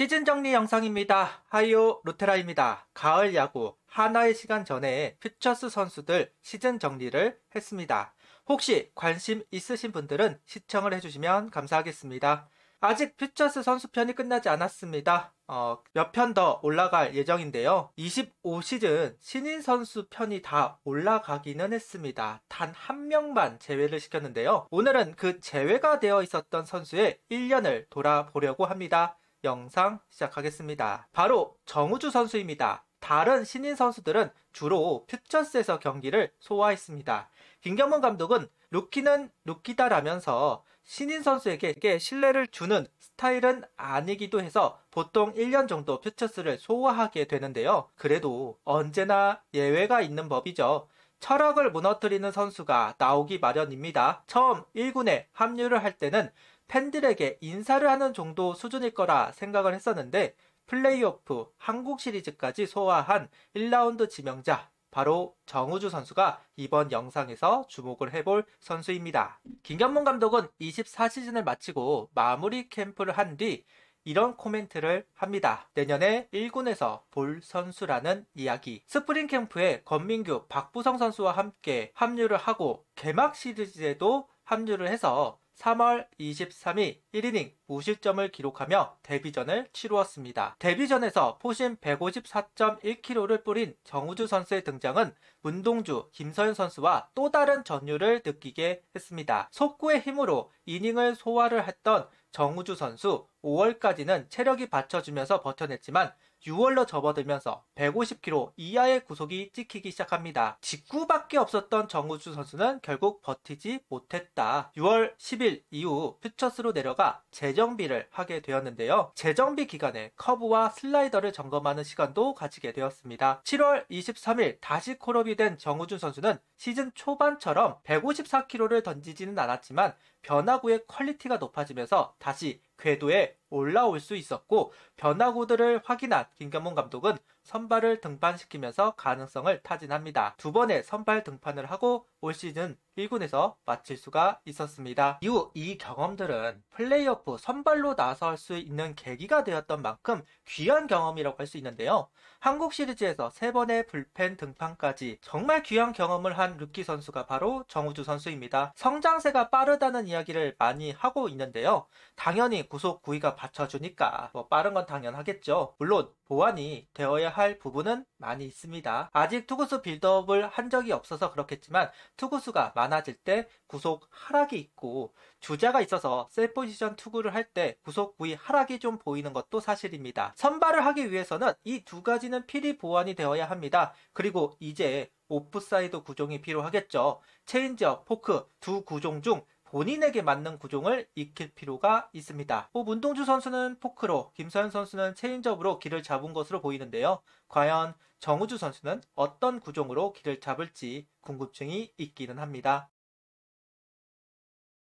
시즌 정리 영상입니다. 하이오 루테라입니다. 가을 야구 하나의 시간 전에 퓨처스 선수들 시즌 정리를 했습니다. 혹시 관심 있으신 분들은 시청을 해주시면 감사하겠습니다. 아직 퓨처스 선수편이 끝나지 않았습니다. 몇 편 더 올라갈 예정인데요. 25시즌 신인 선수 편이 다 올라가기는 했습니다. 단 한 명만 제외를 시켰는데요. 오늘은 그 제외가 되어 있었던 선수의 1년을 돌아보려고 합니다. 영상 시작하겠습니다. 바로 정우주 선수입니다. 다른 신인 선수들은 주로 퓨처스에서 경기를 소화했습니다. 김경문 감독은 루키는 루키다라면서 신인 선수에게 신뢰를 주는 스타일은 아니기도 해서 보통 1년 정도 퓨처스를 소화하게 되는데요. 그래도 언제나 예외가 있는 법이죠. 철학을 무너뜨리는 선수가 나오기 마련입니다. 처음 1군에 합류를 할 때는 팬들에게 인사를 하는 정도 수준일 거라 생각을 했었는데 플레이오프 한국 시리즈까지 소화한 1라운드 지명자 바로 정우주 선수가 이번 영상에서 주목을 해볼 선수입니다. 김경문 감독은 24시즌을 마치고 마무리 캠프를 한 뒤 이런 코멘트를 합니다. 내년에 1군에서 볼 선수라는 이야기. 스프링 캠프에 권민규, 박부성 선수와 함께 합류를 하고 개막 시리즈에도 합류를 해서 3월 23일 1이닝 무실점을 기록하며 데뷔전을 치루었습니다. 데뷔전에서 포심 154.1kg를 뿌린 정우주 선수의 등장은 문동주, 김서현 선수와 또 다른 전율을 느끼게 했습니다. 속구의 힘으로 이닝을 소화를 했던 정우주 선수 5월까지는 체력이 받쳐주면서 버텨냈지만 6월로 접어들면서 150km 이하의 구속이 찍히기 시작합니다. 직구밖에 없었던 정우주 선수는 결국 버티지 못했다. 6월 10일 이후 퓨처스로 내려가 재정비를 하게 되었는데요. 재정비 기간에 커브와 슬라이더를 점검하는 시간도 가지게 되었습니다. 7월 23일 다시 콜업이 된 정우주 선수는 시즌 초반처럼 154km를 던지지는 않았지만 변화구의 퀄리티가 높아지면서 다시 궤도에 올라올 수 있었고 변화구들을 확인한 김경문 감독은 선발을 등판시키면서 가능성을 타진합니다. 두 번의 선발 등판을 하고 올 시즌 1군에서 마칠 수가 있었습니다. 이후 이 경험들은 플레이오프 선발로 나설 수 있는 계기가 되었던 만큼 귀한 경험이라고 할 수 있는데요. 한국 시리즈에서 3번의 불펜 등판까지 정말 귀한 경험을 한 루키 선수가 바로 정우주 선수입니다. 성장세가 빠르다는 이야기를 많이 하고 있는데요. 당연히 구속 구위가 받쳐주니까 빠른 건 당연하겠죠. 물론 보완이 되어야 할 부분은 많이 있습니다. 아직 투구수 빌드업을 한 적이 없어서 그렇겠지만 투구수가 많아질 때 구속 하락이 있고 주자가 있어서 셀 포지션 투구를 할 때 구속 구위 하락이 좀 보이는 것도 사실입니다. 선발을 하기 위해서는 이 두 가지는 필히 보완이 되어야 합니다. 그리고 이제 오프사이드 구종이 필요하겠죠. 체인지업, 포크 두 구종 중 본인에게 맞는 구종을 익힐 필요가 있습니다. 문동주 선수는 포크로, 김서현 선수는 체인지업으로 길을 잡은 것으로 보이는데요. 과연 정우주 선수는 어떤 구종으로 길을 잡을지 궁금증이 있기는 합니다.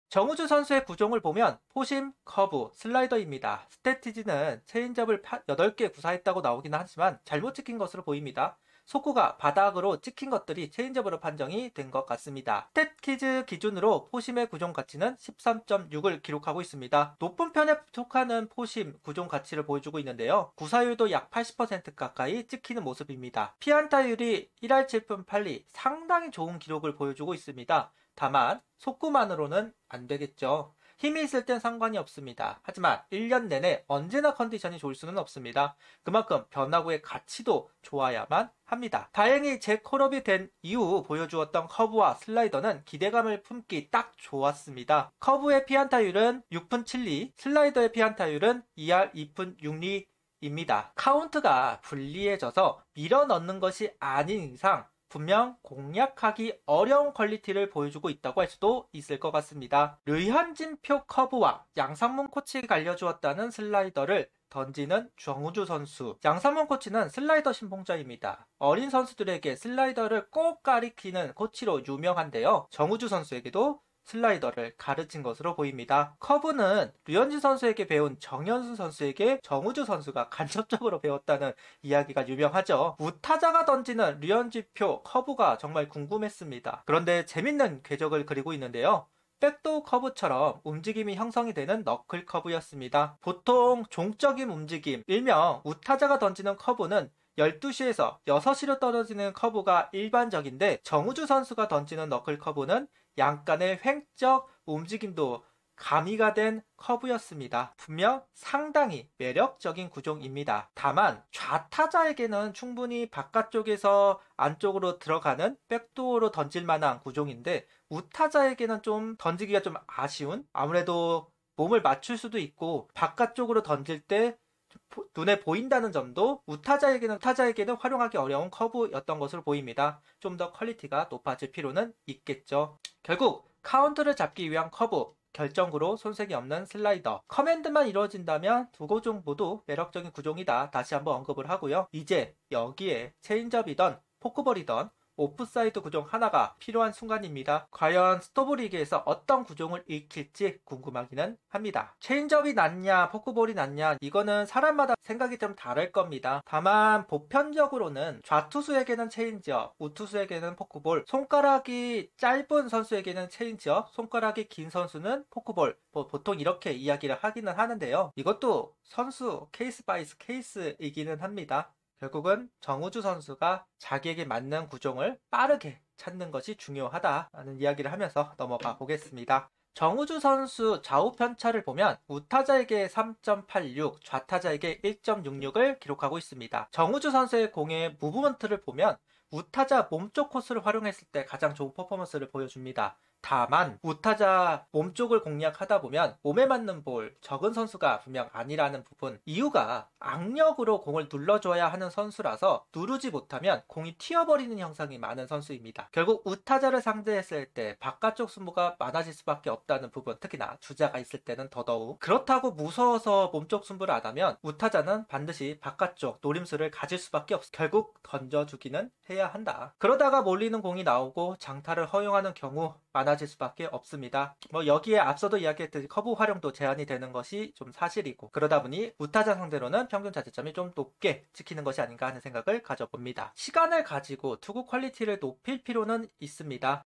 정우주 선수의 구종을 보면 포심, 커브, 슬라이더입니다. 스태티지는 체인지업을 8개 구사했다고 나오긴 하지만 잘못 찍힌 것으로 보입니다. 속구가 바닥으로 찍힌 것들이 체인지업으로 판정이 된 것 같습니다. 스탯키즈 기준으로 포심의 구종 가치는 13.6을 기록하고 있습니다. 높은 편에 속하는 포심 구종 가치를 보여주고 있는데요. 구사율도 약 80% 가까이 찍히는 모습입니다. 피안타율이 1할 7푼 8리 상당히 좋은 기록을 보여주고 있습니다. 다만 속구만으로는 안 되겠죠. 힘이 있을 땐 상관이 없습니다. 하지만 1년 내내 언제나 컨디션이 좋을 수는 없습니다. 그만큼 변화구의 가치도 좋아야만 합니다. 다행히 재콜업이 된 이후 보여주었던 커브와 슬라이더는 기대감을 품기 딱 좋았습니다. 커브의 피안타율은 6푼 7리, 슬라이더의 피안타율은 2할 2푼 6리입니다. 카운트가 불리해져서 밀어넣는 것이 아닌 이상 분명 공략하기 어려운 퀄리티를 보여주고 있다고 할 수도 있을 것 같습니다. 류현진표 커브와 양상문 코치가 알려주었다는 슬라이더를 던지는 정우주 선수. 양상문 코치는 슬라이더 신봉자입니다. 어린 선수들에게 슬라이더를 꼭 가리키는 코치로 유명한데요. 정우주 선수에게도 슬라이더를 가르친 것으로 보입니다. 커브는 류현진 선수에게 배운 정현수 선수에게 정우주 선수가 간접적으로 배웠다는 이야기가 유명하죠. 우타자가 던지는 류현진표 커브가 정말 궁금했습니다. 그런데 재밌는 궤적을 그리고 있는데요. 백도어 커브처럼 움직임이 형성이 되는 너클 커브였습니다. 보통 종적인 움직임, 일명 우타자가 던지는 커브는 12시에서 6시로 떨어지는 커브가 일반적인데, 정우주 선수가 던지는 너클 커브는 양간의 횡적 움직임도 가미가 된 커브였습니다. 분명 상당히 매력적인 구종입니다. 다만 좌타자에게는 충분히 바깥쪽에서 안쪽으로 들어가는 백도어로 던질 만한 구종인데, 우타자에게는 좀 던지기가 좀 아쉬운, 아무래도 몸을 맞출 수도 있고 바깥쪽으로 던질 때 눈에 보인다는 점도 우타자에게는 활용하기 어려운 커브였던 것으로 보입니다. 좀 더 퀄리티가 높아질 필요는 있겠죠. 결국 카운트를 잡기 위한 커브, 결정구로 손색이 없는 슬라이더, 커맨드만 이루어진다면 두 구종 모두 매력적인 구종이다. 다시 한번 언급을 하고요. 이제 여기에 체인지업이던 포크볼이던 오프사이드 구종 하나가 필요한 순간입니다. 과연 스토브리그에서 어떤 구종을 익힐지 궁금하기는 합니다. 체인지업이 낫냐 포크볼이 낫냐, 이거는 사람마다 생각이 좀 다를 겁니다. 다만 보편적으로는 좌투수에게는 체인지업, 우투수에게는 포크볼, 손가락이 짧은 선수에게는 체인지업, 손가락이 긴 선수는 포크볼, 보통 이렇게 이야기를 하기는 하는데요. 이것도 선수 케이스 바이 케이스이기는 합니다. 결국은 정우주 선수가 자기에게 맞는 구종을 빠르게 찾는 것이 중요하다는 이야기를 하면서 넘어가 보겠습니다. 정우주 선수 좌우 편차를 보면 우타자에게 3.86, 좌타자에게 1.66을 기록하고 있습니다. 정우주 선수의 공의 무브먼트를 보면 우타자 몸쪽 코스를 활용했을 때 가장 좋은 퍼포먼스를 보여줍니다. 다만 우타자 몸쪽을 공략하다 보면 몸에 맞는 볼 적은 선수가 분명 아니라는 부분, 이유가 악력으로 공을 눌러줘야 하는 선수라서 누르지 못하면 공이 튀어버리는 현상이 많은 선수입니다. 결국 우타자를 상대했을 때 바깥쪽 승부가 많아질 수밖에 없다는 부분, 특히나 주자가 있을 때는 더더욱. 그렇다고 무서워서 몸쪽 승부를 안 하면 우타자는 반드시 바깥쪽 노림수를 가질 수밖에 없어. 결국 던져주기는 해야 한다. 그러다가 몰리는 공이 나오고 장타를 허용하는 경우 많아질 수밖에 없습니다. 여기에 앞서도 이야기했듯이 커브 활용도 제한이 되는 것이 좀 사실이고, 그러다 보니 우타자 상대로는 평균 자책점이 좀 높게 찍히는 것이 아닌가 하는 생각을 가져봅니다. 시간을 가지고 투구 퀄리티를 높일 필요는 있습니다.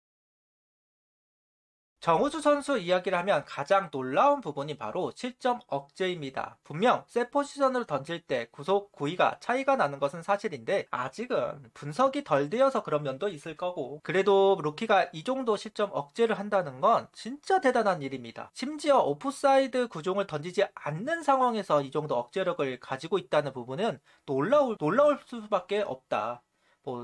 정우주 선수 이야기를 하면 가장 놀라운 부분이 바로 실점 억제입니다. 분명 셋 포지션으로 던질 때 구속 구위가 차이가 나는 것은 사실인데, 아직은 분석이 덜 되어서 그런 면도 있을 거고, 그래도 루키가 이 정도 실점 억제를 한다는 건 진짜 대단한 일입니다. 심지어 오프사이드 구종을 던지지 않는 상황에서 이 정도 억제력을 가지고 있다는 부분은 놀라울 수밖에 없다.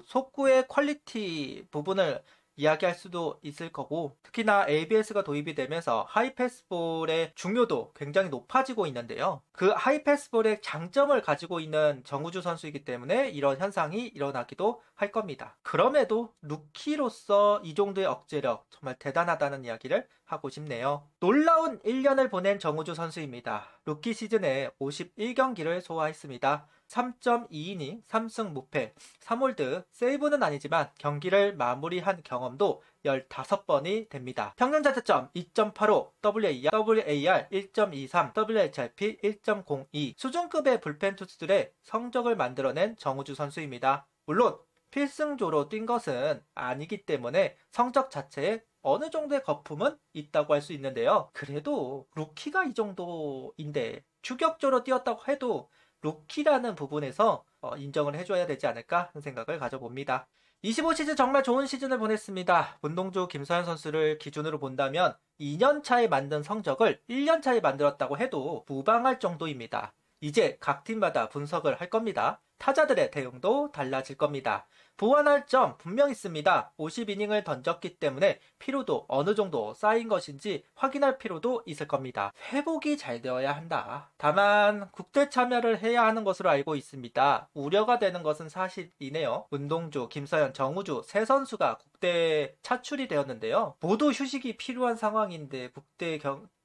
속구의 퀄리티 부분을 이야기할 수도 있을 거고, 특히나 ABS가 도입이 되면서 하이패스볼의 중요도 굉장히 높아지고 있는데요. 그 하이패스볼의 장점을 가지고 있는 정우주 선수이기 때문에 이런 현상이 일어나기도 할 겁니다. 그럼에도 루키로서 이 정도의 억제력 정말 대단하다는 이야기를 하고 싶네요. 놀라운 1년을 보낸 정우주 선수입니다. 루키 시즌에 51경기를 소화했습니다. 3.2이닝 3승 무패, 3홀드, 세이브는 아니지만 경기를 마무리한 경험도 15번이 됩니다. 평균 자책점 2.85, WAR 1.23, WHIP 1.02, 수준급의 불펜 투수들의 성적을 만들어낸 정우주 선수입니다. 물론 필승조로 뛴 것은 아니기 때문에 성적 자체에 어느 정도의 거품은 있다고 할 수 있는데요. 그래도 루키가 이 정도인데 추격조로 뛰었다고 해도 루키라는 부분에서 인정을 해줘야 되지 않을까 하는 생각을 가져봅니다. 25시즌 정말 좋은 시즌을 보냈습니다. 문동주 김서현 선수를 기준으로 본다면 2년 차에 만든 성적을 1년 차에 만들었다고 해도 무방할 정도입니다. 이제 각 팀마다 분석을 할 겁니다. 타자들의 대응도 달라질 겁니다. 보완할 점 분명 있습니다. 50이닝을 던졌기 때문에 피로도 어느 정도 쌓인 것인지 확인할 필요도 있을 겁니다. 회복이 잘 되어야 한다. 다만 국대 참여를 해야 하는 것으로 알고 있습니다. 우려가 되는 것은 사실이네요. 문동주, 김서현, 정우주 세 선수가 국대에 차출이 되었는데요. 모두 휴식이 필요한 상황인데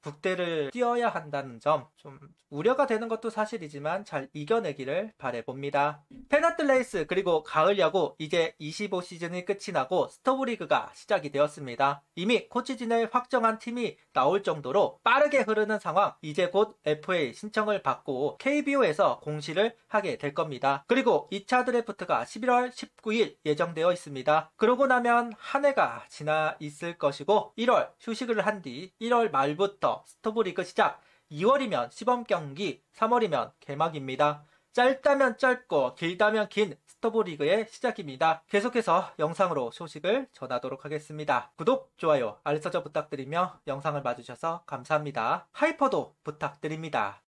국대를 뛰어야 한다는 점, 좀 우려가 되는 것도 사실이지만 잘 이겨내기를 바라봅니다. 있습니다. 페넌트 레이스 그리고 가을 야구 이제 25시즌이 끝이 나고 스토브리그가 시작이 되었습니다. 이미 코치진을 확정한 팀이 나올 정도로 빠르게 흐르는 상황. 이제 곧 FA 신청을 받고 KBO에서 공시를 하게 될 겁니다. 그리고 2차 드래프트가 11월 19일 예정되어 있습니다. 그러고 나면 한 해가 지나 있을 것이고 1월 휴식을 한 뒤 1월 말부터 스토브리그 시작, 2월이면 시범 경기, 3월이면 개막입니다. 짧다면 짧고 길다면 긴 스토브리그의 시작입니다. 계속해서 영상으로 소식을 전하도록 하겠습니다. 구독, 좋아요, 알림 설정 부탁드리며 영상을 봐주셔서 감사합니다. 하이퍼도 부탁드립니다.